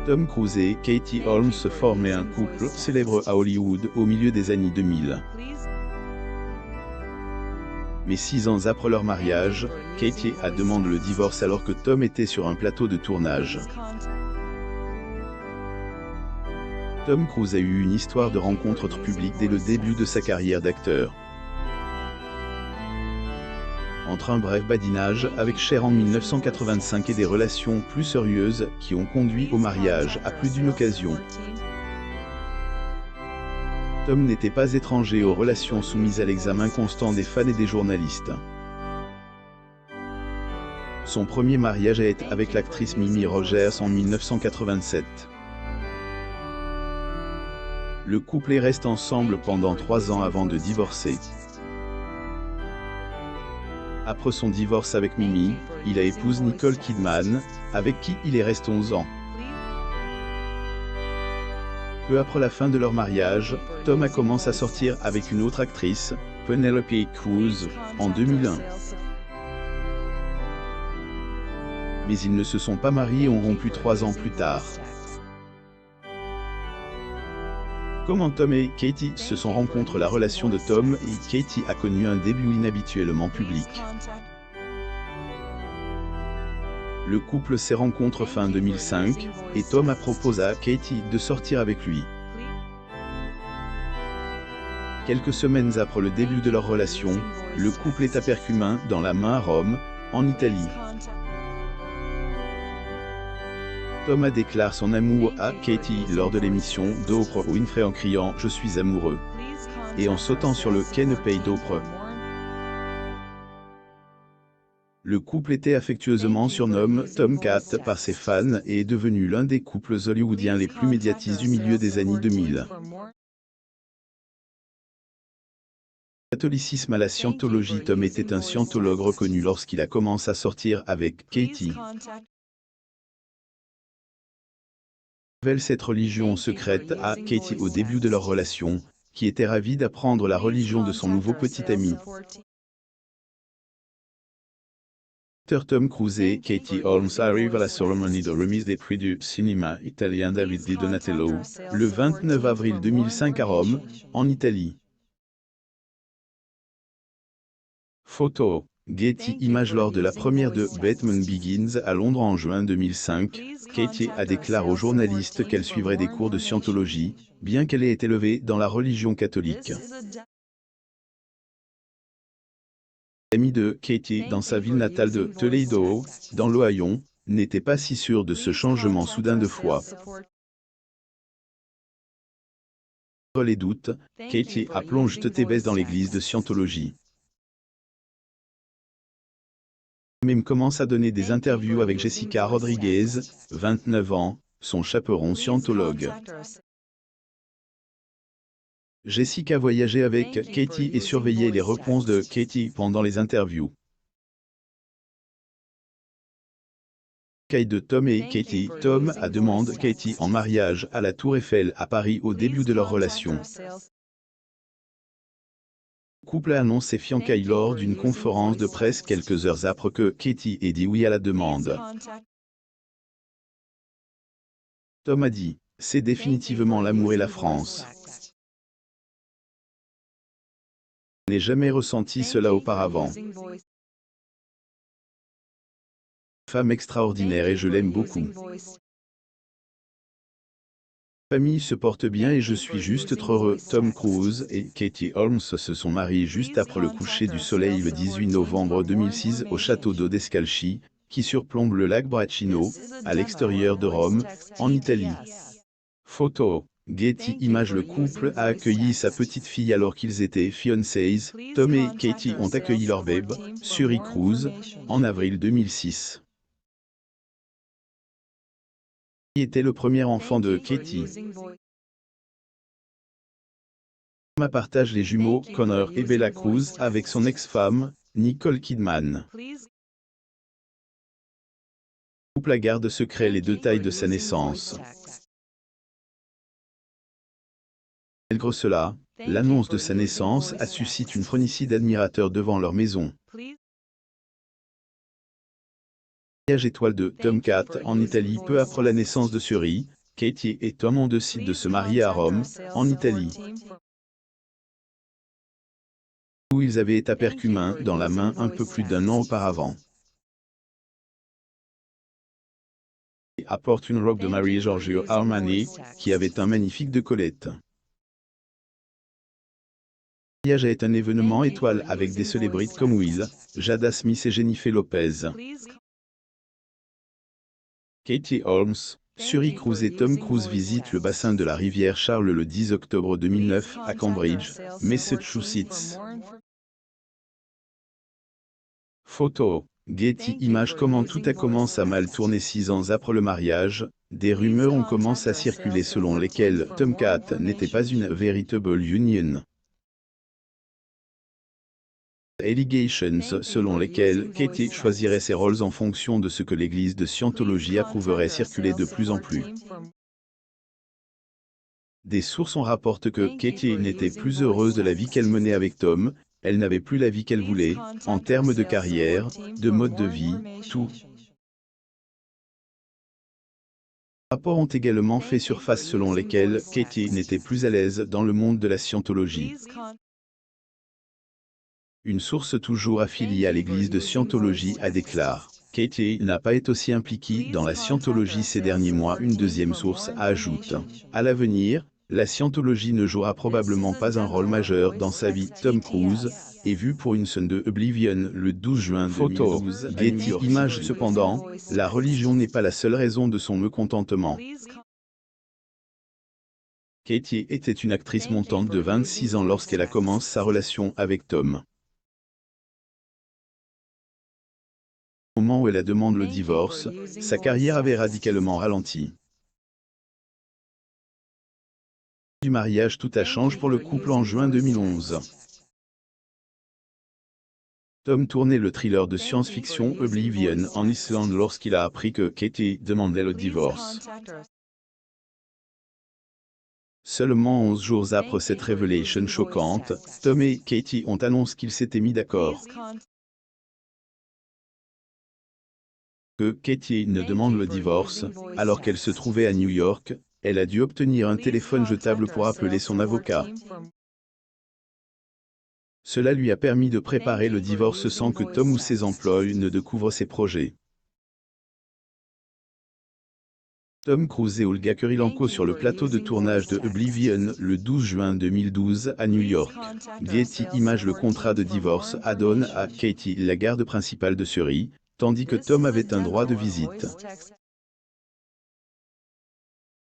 Tom Cruise et Katie Holmes formaient un couple célèbre à Hollywood au milieu des années 2000. Mais 6 ans après leur mariage, Katie demande le divorce alors que Tom était sur un plateau de tournage. Tom Cruise a eu une histoire de rencontre publique dès le début de sa carrière d'acteur. Entre un bref badinage avec Cher en 1985 et des relations plus sérieuses qui ont conduit au mariage à plus d'une occasion. Tom n'était pas étranger aux relations soumises à l'examen constant des fans et des journalistes. Son premier mariage a été avec l'actrice Mimi Rogers en 1987. Le couple reste ensemble pendant 3 ans avant de divorcer. Après son divorce avec Mimi, il a épousé Nicole Kidman, avec qui il est resté 11 ans. Peu après la fin de leur mariage, Tom a commencé à sortir avec une autre actrice, Penelope Cruz, en 2001. Mais ils ne se sont pas mariés et ont rompu 3 ans plus tard. Comment Tom et Katie se sont rencontrés? La relation de Tom et Katie a connu un début inhabituellement public. Le couple s'est rencontré fin 2005, et Tom a proposé à Katie de sortir avec lui. Quelques semaines après le début de leur relation, le couple est aperçu main dans la main à Rome, en Italie. Tom a déclaré son amour à Katie lors de l'émission d'Oprah Winfrey en criant « Je suis amoureux » et en sautant sur le canapé d'Oprah. Le couple était affectueusement surnommé Tomcat par ses fans et est devenu l'un des couples hollywoodiens les plus médiatisés du milieu des années 2000. Catholicisme à la scientologie. Tom était un scientologue reconnu lorsqu'il a commencé à sortir avec Katie. Révèle cette religion secrète à Katie au début de leur relation, qui était ravie d'apprendre la religion de son nouveau petit ami. Tom Cruise et Katie Holmes arrivent à la cérémonie de remise des prix du cinéma italien David Di Donatello, le 29 avril 2005 à Rome, en Italie. Photo Getty Images. Lors de la première de Batman Begins à Londres en juin 2005, Katie a déclaré aux journalistes qu'elle suivrait des cours de scientologie, bien qu'elle ait été élevée dans la religion catholique. L'ami de Katie dans sa ville natale de Toledo, dans l'Ohio, n'était pas si sûr de ce changement soudain de foi. Contre les doutes, Katie a plongé tête baisse dans l'église de scientologie. Même commence à donner des interviews avec Jessica Rodriguez, 29 ans, son chaperon scientologue. Jessica voyageait avec Katie et surveillait les réponses de Katie pendant les interviews. De Tom et Katie. Tom a demandé Katie en mariage à la Tour Eiffel à Paris au début de leur relation. Le couple a annoncé ses fiançailles lors d'une conférence de presse quelques heures après que Katie ait dit oui à la demande. Tom a dit « C'est définitivement l'amour et la France. Je n'ai jamais ressenti cela auparavant. Femme extraordinaire et je l'aime beaucoup. La famille se porte bien et je suis juste trop heureux. » Tom Cruise et Katie Holmes se sont mariés juste après le coucher du soleil le 18 novembre 2006 au château d'eau d'Escalchi, qui surplombe le lac Bracino, à l'extérieur de Rome, en Italie. Photo Getty Images. Le couple a accueilli sa petite fille alors qu'ils étaient fiancés. Tom et Katie ont accueilli leur bébé, Suri Cruise, en avril 2006. Qui était le premier enfant de Katie. Tom partage les jumeaux Connor et Bella Cruz avec son ex-femme, Nicole Kidman. Le couple garde secret les détails de sa naissance. Malgré cela, l'annonce de sa naissance a suscité une frénésie d'admirateurs devant leur maison. Mariage étoile de Tomcat en Italie peu après la naissance de Suri. Katie et Tom ont décidé de se marier à Rome, en Italie, où ils avaient été percumains dans la main un peu plus d'un an auparavant. Et apporte une robe de Marie Giorgio Armani, qui avait un magnifique décolleté. Le mariage est un événement étoile avec des célébrités comme Will, Jada Smith et Jennifer Lopez. Katie Holmes, Suri Cruise et Tom Cruise visitent le bassin de la rivière Charles le 10 octobre 2009 à Cambridge, Massachusetts. Photo. Getty Images. Comment tout a commencé à mal tourner 6 ans après le mariage, des rumeurs ont commencé à circuler selon lesquelles Tomcat n'était pas une véritable union. Allegations selon lesquelles Katie choisirait ses rôles en fonction de ce que l'église de Scientologie approuverait circuler de plus en plus. Des sources en rapportent que Katie n'était plus heureuse de la vie qu'elle menait avec Tom, elle n'avait plus la vie qu'elle voulait, en termes de carrière, de mode de vie, tout. Les rapports ont également fait surface selon lesquels Katie n'était plus à l'aise dans le monde de la Scientologie. Une source toujours affiliée à l'église de Scientologie a déclaré: Katie n'a pas été aussi impliquée dans la Scientologie ces derniers mois. Une deuxième source ajoute: à l'avenir, la Scientologie ne jouera probablement pas un rôle majeur dans sa vie. Tom Cruise est vu pour une scène de Oblivion le 12 juin 2012. Getty Images. Cependant, la religion n'est pas la seule raison de son mécontentement. Katie était une actrice montante de 26 ans lorsqu'elle a commencé sa relation avec Tom. Au moment où elle demande le divorce, sa carrière avait radicalement ralenti. Du mariage, tout a changé pour le couple en juin 2011. Tom tournait le thriller de science-fiction Oblivion en Islande lorsqu'il a appris que Katie demandait le divorce. Seulement 11 jours après cette révélation choquante, Tom et Katie ont annoncé qu'ils s'étaient mis d'accord. Que Katie ne demande le divorce, alors qu'elle se trouvait à New York, elle a dû obtenir un téléphone jetable pour appeler son avocat. Cela lui a permis de préparer le divorce sans que Tom ou ses employés ne découvrent ses projets. Tom Cruise et Olga Kurylenko sur le plateau de tournage de Oblivion le 12 juin 2012 à New York. Getty Images. Le contrat de divorce adonne à Katie la garde principale de Suri, tandis que Tom avait un droit de visite.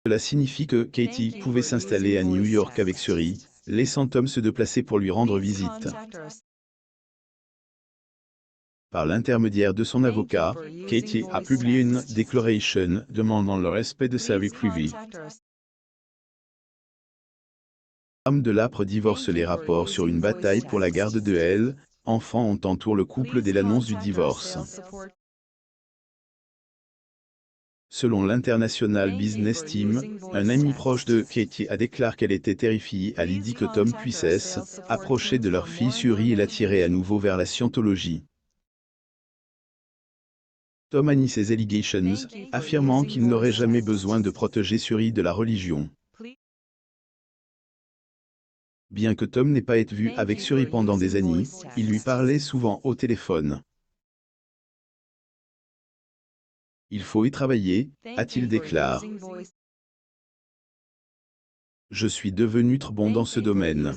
Cela signifie que Katie pouvait s'installer à New York avec Suri, laissant Tom se déplacer pour lui rendre visite. Par l'intermédiaire de son avocat, Katie a publié une déclaration demandant le respect de sa vie privée. Femme de l'âpre divorce. Les rapports sur une bataille pour la garde de elle, enfants ont entouré le couple dès l'annonce du divorce. Selon l'International Business Team, un ami proche de Katie a déclaré qu'elle était terrifiée à l'idée que Tom puisse approcher de leur fille Suri et l'attirer à nouveau vers la Scientologie. Tom a nié ces allegations, affirmant qu'il n'aurait jamais besoin de protéger Suri de la religion. Bien que Tom n'ait pas été vu avec Suri pendant des années, il lui parlait souvent au téléphone. Il faut y travailler, a-t-il déclaré. Je suis devenu très bon dans ce domaine.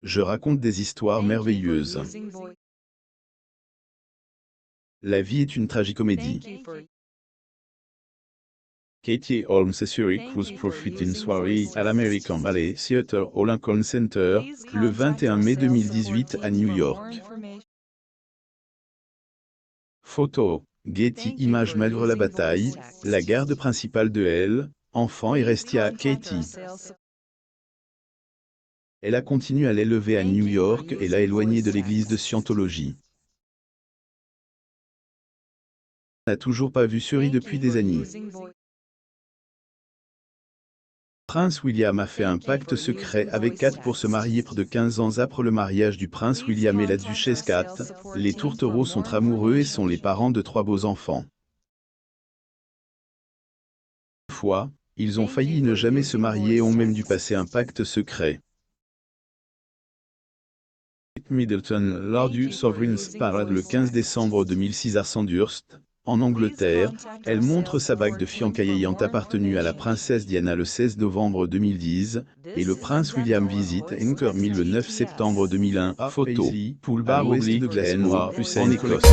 Je raconte des histoires merveilleuses. La vie est une tragicomédie. Katie Holmes et Suri Cruise profitent d'une soirée à l'American Ballet Theatre au Lincoln Center, le 21 mai 2018 à New York. Photo. Getty Images. Malgré la bataille, la garde principale de elle, enfant, est restée à Katie. Elle a continué à l'élever à New York et l'a éloignée de l'église de Scientologie. Elle n'a toujours pas vu Suri depuis des années. Prince William a fait un pacte secret avec Kate pour se marier près de 15 ans après le mariage du prince William et la duchesse Kate. Les tourtereaux sont amoureux et sont les parents de 3 beaux enfants. Une fois, ils ont failli ne jamais se marier et ont même dû passer un pacte secret. Kate Middleton lors du Sovereign's Parade le 15 décembre 2006 à Sandhurst, en Angleterre, elle montre sa bague de fiançailles ayant appartenu à la princesse Diana le 16 novembre 2010, et le prince William visite Inkermill le 9 septembre 2001. Photo, Poolbar ouest de Glasgow, en Écosse.